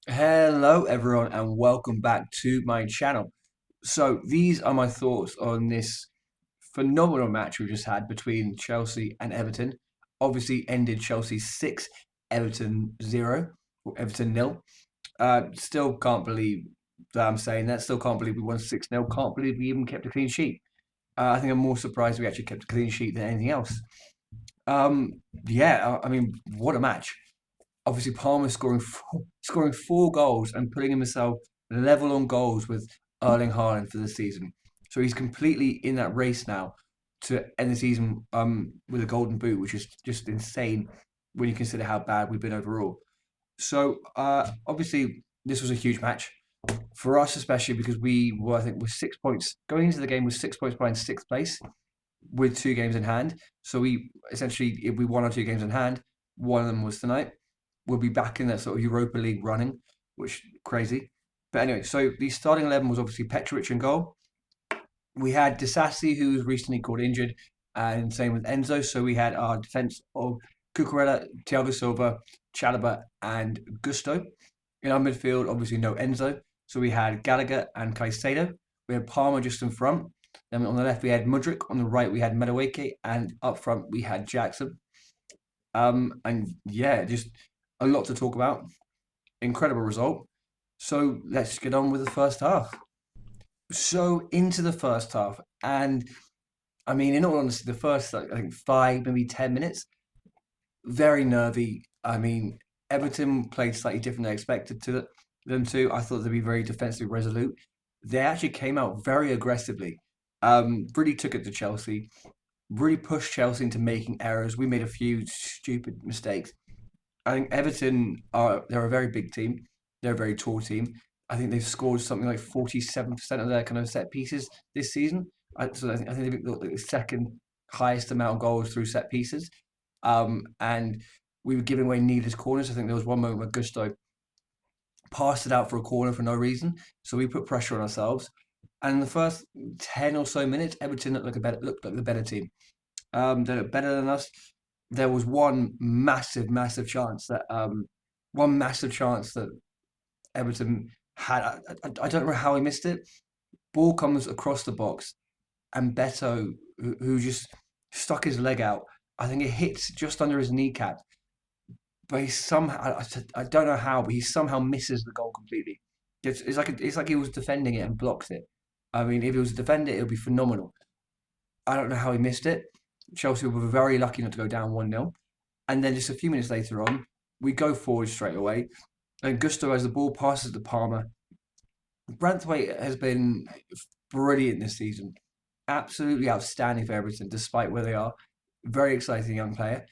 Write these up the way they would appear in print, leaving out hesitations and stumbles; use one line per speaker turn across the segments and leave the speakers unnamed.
Hello, everyone, and welcome back to my channel. So, these are my thoughts on this phenomenal match we just had between Chelsea and Everton. Obviously, ended Chelsea 6, Everton 0, or Everton nil. Still can't believe that I'm saying that. Still can't believe we won 6 0. Can't believe we even kept a clean sheet. I think I'm more surprised we actually kept a clean sheet than anything else. Yeah, I mean, what a match. Obviously Palmer scoring 4 goals and putting himself level on goals with Erling Haaland for the season. So he's completely in that race now to end the season with a golden boot, which is just insane when you consider how bad we've been overall. So obviously this was a huge match for us, especially because we were, I think, with 6 points going into the game with 6 points behind sixth place with 2 games in hand. So we essentially, if we won our 2 games in hand, one of them was tonight. We'll be back in that sort of Europa League running, which crazy. But anyway, so the starting 11 was obviously Petrovic in goal. We had Disassi, who was recently called injured, and same with Enzo. So we had our defense of Cucurella, Thiago Silva, Chalobah, and Gusto. In our midfield, obviously no Enzo. So we had Gallagher and Caicedo. We had Palmer just in front. Then on the left we had Mudryk. On the right we had Madueke, and up front we had Jackson. And yeah, just a lot to talk about. Incredible result. So let's get on with the first half. So into the first half, and I mean, in all honesty, the first like, I think 5, maybe 10 minutes, very nervy. I mean, Everton played slightly different than I expected them to. I thought they'd be very defensively resolute. They actually came out very aggressively. Really took it to Chelsea. Really pushed Chelsea into making errors. We made a few stupid mistakes. I think Everton they're a very big team. They're a very tall team. I think they've scored something like 47% of their kind of set pieces this season. I think they've got the second highest amount of goals through set pieces. And we were giving away needless corners. I think there was one moment where Gusto passed it out for a corner for no reason. So we put pressure on ourselves. And in the first 10 or so minutes, Everton looked like the better team. They looked better than us. There was one massive chance that Everton had. I don't know how he missed it. Ball comes across the box, and Beto, who just stuck his leg out, I think it hits just under his kneecap. But he somehow, I don't know how, but he somehow misses the goal completely. It's like he was defending it and blocks it. I mean, if he was to defend it, it would be phenomenal. I don't know how he missed it. Chelsea were very lucky not to go down 1-0. And then just a few minutes later on, we go forward straight away. And Gusto, as the ball passes to Palmer, Branthwaite has been brilliant this season. Absolutely outstanding for Everton, despite where they are. Very exciting young player.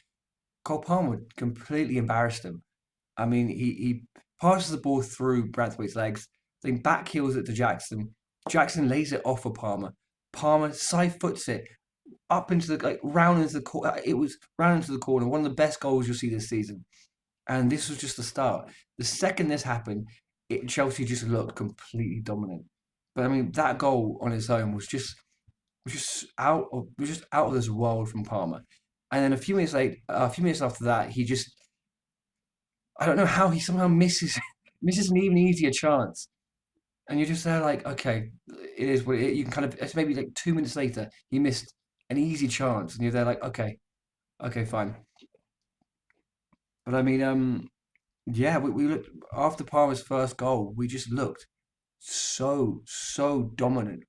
Cole Palmer completely embarrassed him. I mean, he passes the ball through Branthwaite's legs, then back heels it to Jackson. Jackson lays it off for Palmer. Palmer side foots it up into the round into the corner. It was round into the corner. One of the best goals you'll see this season. And this was just the start. The second this happened, Chelsea just looked completely dominant. But I mean, that goal on its own was just out of this world from Palmer. And then a few minutes after that, he just I don't know how he somehow misses an even easier chance. And you're just there like, okay, it is what you can kind of. It's maybe like 2 minutes later, he missed an easy chance, and you're there like, okay, okay, fine. But I mean, yeah, we looked after Palmer's first goal. We just looked so dominant.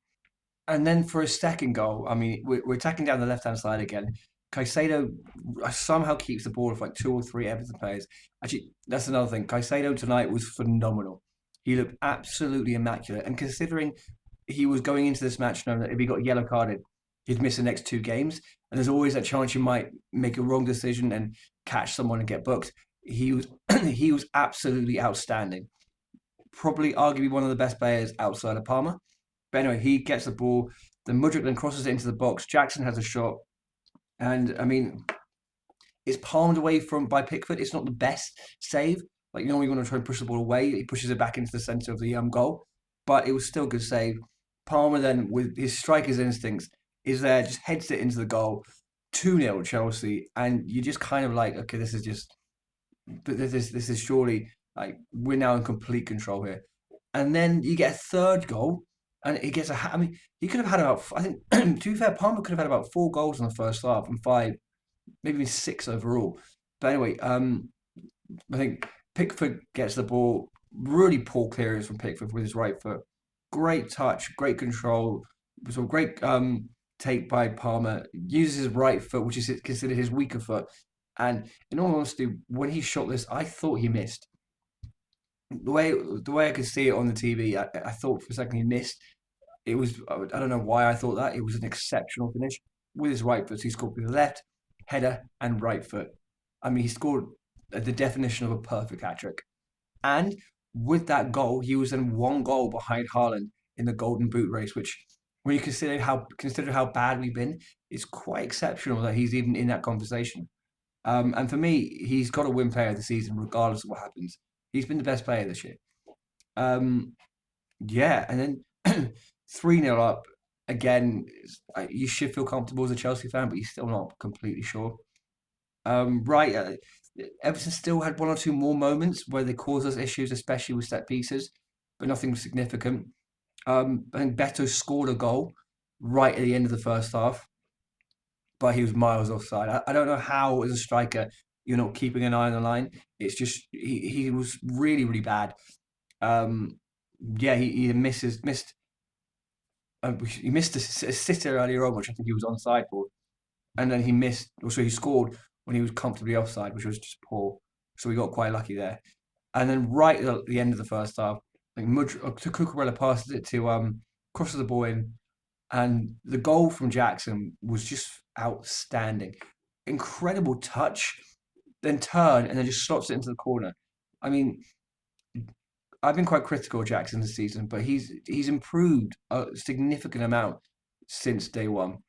And then for his second goal, I mean, we're attacking down the left hand side again. Caicedo somehow keeps the ball off like 2 or 3 Everton players. Actually, that's another thing. Caicedo tonight was phenomenal. He looked absolutely immaculate. And considering he was going into this match knowing that if he got yellow carded, he'd miss the next 2 games. And there's always that chance you might make a wrong decision and catch someone and get booked. He was he was absolutely outstanding. Probably arguably one of the best players outside of Palmer. But anyway, he gets the ball. Then Mudryk then crosses it into the box. Jackson has a shot. And I mean, it's palmed away from by Pickford. It's not the best save. Like, you know, when you want to try and push the ball away, he pushes it back into the centre of the goal. But it was still a good save. Palmer then, with his striker's instincts, is there, just heads it into the goal. 2-0 Chelsea. And you're just kind of like, okay, this is surely Like we're now in complete control here. And then you get a third goal, and he gets I mean, he could have had about. I think to be fair, Palmer could have had about 4 goals in the first half and five, maybe even six overall. But anyway, I think Pickford gets the ball. Really poor clearance from Pickford with his right foot. Great touch, great control. So great take by Palmer. Uses his right foot, which is considered his weaker foot. And in all honesty, when he shot this, I thought he missed. The way I could see it on the TV, I thought for a second he missed. It was I don't know why I thought that. It was an exceptional finish with his right foot. So he scored with the left header and right foot. I mean, he scored the definition of a perfect hat trick. And with that goal, he was then 1 goal behind Haaland in the Golden Boot race, which, when you consider how bad we've been, it's quite exceptional that he's even in that conversation. And for me, he's got to win Player of the Season regardless of what happens. He's been the best player this year. Um, yeah, and then 3-0 up again. You should feel comfortable as a Chelsea fan, but you're still not completely sure. Right, Everton still had one or two more moments where they caused us issues, especially with set pieces, but nothing significant. I think Beto scored a goal right at the end of the first half, but he was miles offside. I don't know how, as a striker, you're not keeping an eye on the line. It's just he was really, really bad. Um, yeah, he he missed a sitter earlier on, which I think he was onside for, and then he missed. Also, he scored when he was comfortably offside, which was just poor. So we got quite lucky there. And then right at the end of the first half, I think Cucurella passes it to crosses the ball in, and the goal from Jackson was just outstanding. Incredible touch, then turn and then just slots it into the corner. I mean, I've been quite critical of Jackson this season, but he's improved a significant amount since day one,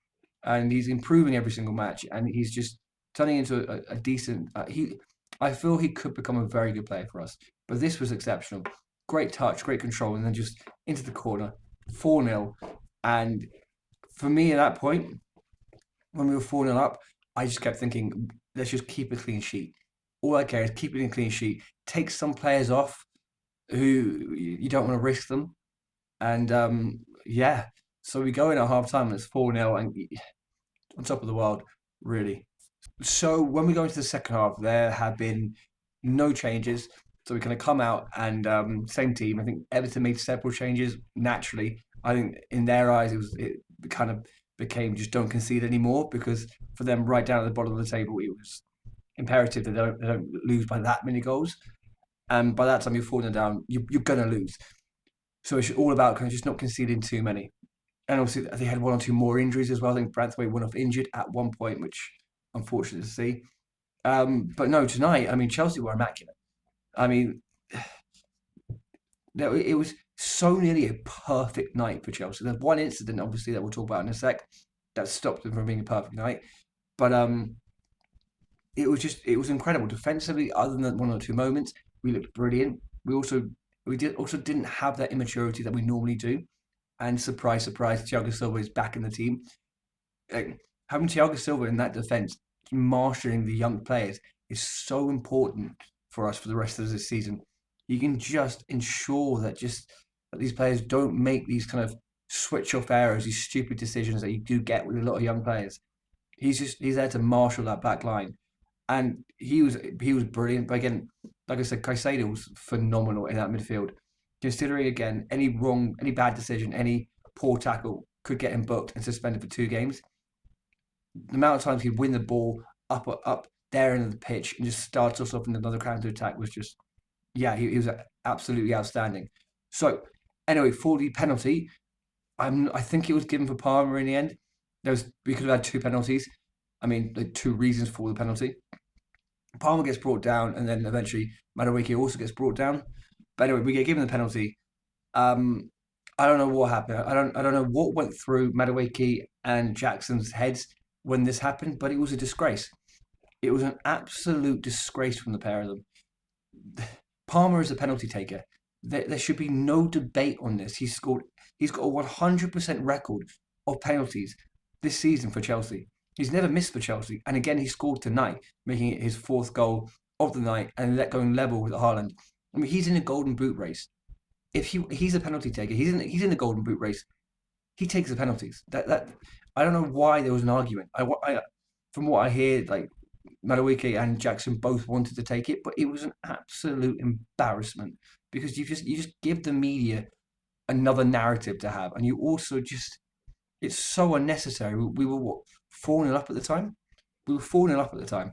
and he's improving every single match, and he's just turning into a decent. I feel he could become a very good player for us, but this was exceptional. Great touch, great control, and then just into the corner, 4-0. And for me at that point, when we were 4-0 up, I just kept thinking, let's just keep a clean sheet. All I care is keeping a clean sheet. Take some players off who you don't want to risk them. And yeah, so we go in at half time and it's 4-0 and on top of the world, really. So when we go into the second half, there have been no changes. So we kind of come out and same team. I think Everton made several changes naturally. I think in their eyes, it kind of became just don't concede anymore, because for them right down at the bottom of the table, it was imperative that they don't lose by that many goals. And by that time, you're falling down, you're gonna lose. So it's all about kind of just not conceding too many. And obviously, they had one or two more injuries as well. I think Branthwaite went off injured at one point, which unfortunate to see. But no, tonight, I mean, Chelsea were immaculate. I mean, it was so nearly a perfect night for Chelsea. There's one incident, obviously, that we'll talk about in a sec, that stopped them from being a perfect night. But it was incredible defensively. Other than one or two moments, we looked brilliant. We didn't have that immaturity that we normally do. And surprise, surprise, Thiago Silva is back in the team. Like, having Thiago Silva in that defense, marshalling the young players, is so important for us for the rest of this season. You can just ensure that these players don't make these kind of switch off errors, these stupid decisions that you do get with a lot of young players. He's there to marshal that back line, and he was brilliant. But again, like I said, Caicedo was phenomenal in that midfield. Considering again any bad decision, any poor tackle could get him booked and suspended for 2 games. The amount of times he'd win the ball up there in the pitch and just start us off in another counter attack was just, yeah, he was absolutely outstanding. So anyway, for the penalty, I think it was given for Palmer in the end. We could have had 2 penalties. I mean, the 2 reasons for the penalty. Palmer gets brought down, and then eventually Madueke also gets brought down. But anyway, we get given the penalty. Um, I don't know what happened. I don't know what went through Madueke and Jackson's heads when this happened, but it was a disgrace. It was an absolute disgrace from the pair of them. Palmer is a penalty taker. There should be no debate on this. He's got a 100% record of penalties this season for Chelsea. He's never missed for Chelsea, and again he scored tonight, making it his 4th goal of the night and going level with Haaland. I mean, he's in a golden boot race. If he's a penalty taker, he's in the golden boot race. He takes the penalties. That I don't know why there was an argument. From what I hear, like Madueke and Jackson both wanted to take it, but it was an absolute embarrassment because you just give the media another narrative to have, and you also just it's so unnecessary. We were what 4-0 up at the time. We were 4-0 up at the time.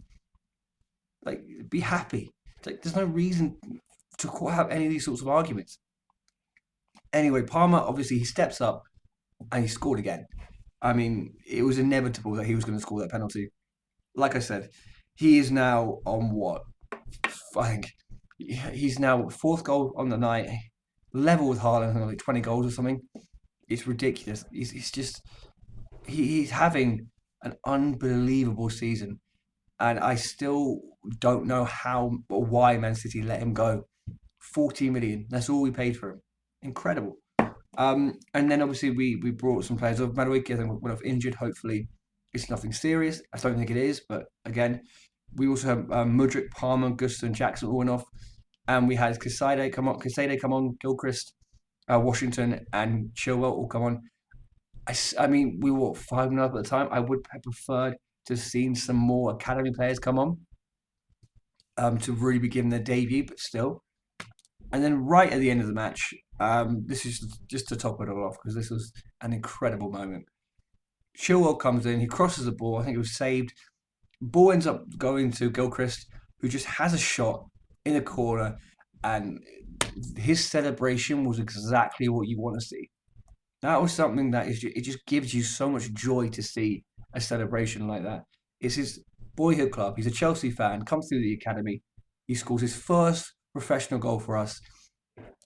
Like, be happy. It's like there's no reason to have any of these sorts of arguments. Anyway, Palmer obviously he steps up and he scored again. I mean, it was inevitable that he was going to score that penalty. Like I said, he is now on what? I think he's now fourth goal on the night, level with Haaland, like 20 goals or something. It's ridiculous. He's just he's having an unbelievable season, and I still don't know how or why Man City let him go. 40 million. That's all we paid for him. Incredible. And then obviously we brought some players. Madueke, I think, went off injured. Hopefully, it's nothing serious. I don't think it is, but again, we also have Mudryk, Palmer, Gusto, and Jackson all went off, and we had Casade come on, Gilchrist, Washington, and Chilwell all come on. I mean, we were 5-0 up at the time. I would have preferred to have seen some more academy players come on to really begin their debut, but still. And then right at the end of the match, this is just to top it all off because this was an incredible moment. Chilwell comes in, he crosses the ball. I think it was saved. Ball ends up going to Gilchrist, who just has a shot in the corner, and his celebration was exactly what you want to see. That was something that it just gives you so much joy to see a celebration like that. It's his boyhood club. He's a Chelsea fan, comes through the academy. He scores his first professional goal for us.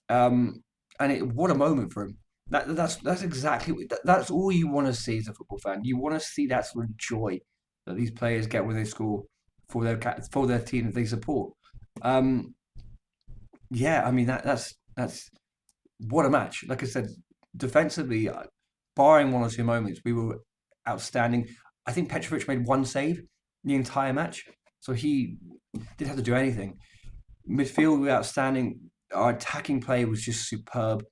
What a moment for him. That's exactly that's all you want to see as a football fan. You want to see that sort of joy that these players get when they score for their team that they support. Um, yeah, I mean that's what a match. Like I said, defensively, barring one or two moments, we were outstanding. I think Petrovic made one save the entire match, so he didn't have to do anything. Midfield, we were outstanding. Our attacking play was just superb.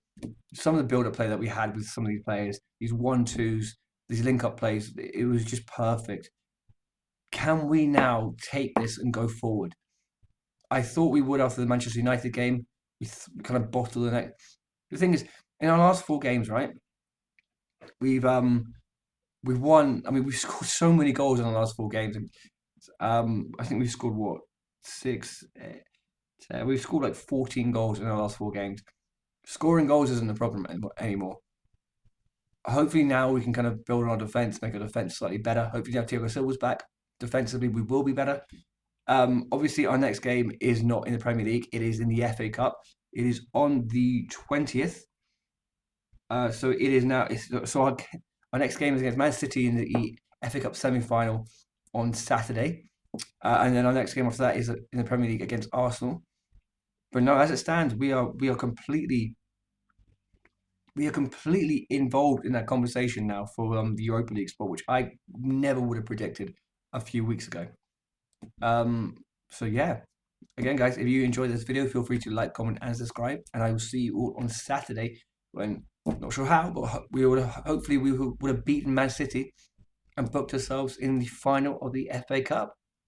Some of the build-up play that we had with some of these players, these 1-2s, these link-up plays, it was just perfect. Can we now take this and go forward? I thought we would after the Manchester United game. We kind of bottled the neck. The thing is, in our last 4 games, right? We've we've won. I mean, we've scored so many goals in the last 4 games. I think we've scored what 6. We've scored like 14 goals in our last 4 games. Scoring goals isn't a problem anymore. Hopefully now we can kind of build on our defense, make our defense slightly better. Hopefully now Thiago Silva's back. Defensively, we will be better. Obviously, our next game is not in the Premier League. It is in the FA Cup. It is on the 20th. So it is now. So our next game is against Man City in the FA Cup semi-final on Saturday, and then our next game after that is in the Premier League against Arsenal. But no, as it stands, we are completely involved in that conversation now for the Europa League spot, which I never would have predicted a few weeks ago. So yeah, again, guys, if you enjoyed this video, feel free to like, comment, and subscribe, and I will see you all on Saturday when not sure how, but we would hopefully we would have beaten Man City and booked ourselves in the final of the FA Cup.